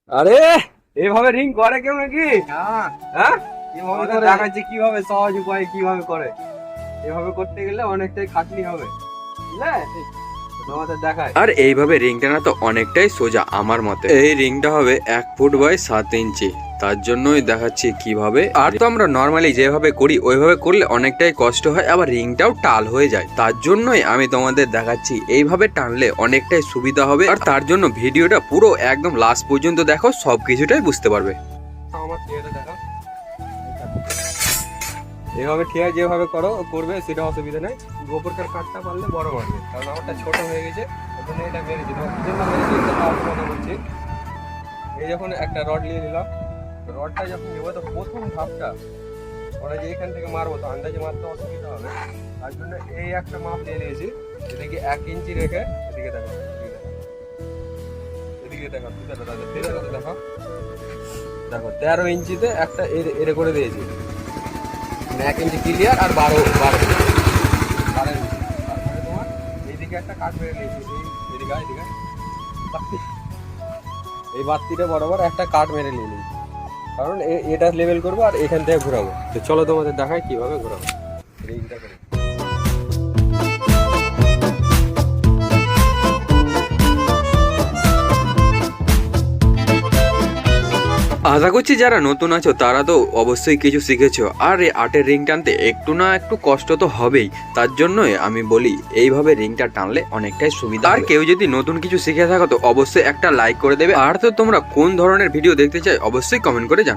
আরে এইভাবে রিং করে কেউ নাকি? হ্যাঁ, হ্যাঁ, কিভাবে আমাদের করে? দেখাচ্ছি কিভাবে সহজ উপায়ে কিভাবে করে। এভাবে করতে গেলে অনেকটাই খাটনি হবে, বুঝলে? তোমাদের দেখায়। আর এইভাবে রিং টানা তো অনেকটাই সোজা আমার মতে। এই রিংটা হবে 1 ফুট বাই 7 ইঞ্চি, তার জন্যই দেখাচ্ছি কিভাবে। আর তো আমরা নর্মালি যেভাবে করি ওইভাবে করলে অনেকটাই কষ্ট হয়, আবার রিংটাও টাল হয়ে যায়। তার জন্যই আমি তোমাদের দেখাচ্ছি এইভাবে টানলে অনেকটাই সুবিধা হবে। আর তার জন্য ভিডিওটা পুরো একদম লাস্ট পর্যন্ত দেখো, সবকিছুটাই বুঝতে পারবে। আমার ঠিয়াটা দেখো, এভাবে ঠিয়া যেভাবে করবে সেটা অসুবিধা নেই। গোবরকার কাঠটা পারলে বড় মারবে, কারণ আমারটা ছোট হয়ে গেছে, ওই জন্য এটা মেরেছি। বলছি, এই যখন একটা রড নিয়ে নিলাম, রডটা যখন নেবো তো প্রথম ধাপটা ওরা যে এখান থেকে মারবো তো আন্দাজে মারতে অসুবিধা হবে, তার জন্য এই একটা মাপ নিয়ে নিয়েছি। এদিকে 1 ইঞ্চি রেখে এদিকে দেখো, এদিকে দেখো, দেখো 13 ইঞ্চিতে একটা এর করে দিয়েছি, 1 ইঞ্চি ক্লিয়ার আর 12 ইঞ্চি। তারপরে তোমার এইদিকে একটা কাঠ মেরে নিয়েছি, এদিকে এই বাত্তিটা বরাবর একটা কাঠ মেরে নিয়ে নিই, কারণ এটা লেভেল করবো আর এখান থেকে ঘোরাবো। তো চলো তোমাদের দেখাই কিভাবে ঘোরাবো রিংটা করে। আশা করছি যারা নতুন আছো তারা তো অবশ্যই কিছু শিখেছো। আর এই আটের রিং টানতে একটু না একটু কষ্ট তো হবেই, তার জন্যই আমি বলি এইভাবে রিংটা টানলে অনেকটাই সুবিধা। আর কেউ যদি নতুন কিছু শিখে থাকো তো অবশ্যই একটা লাইক করে দেবে। আর তো তোমরা কোন ধরনের ভিডিও দেখতে চাই অবশ্যই কমেন্ট করে জানাও।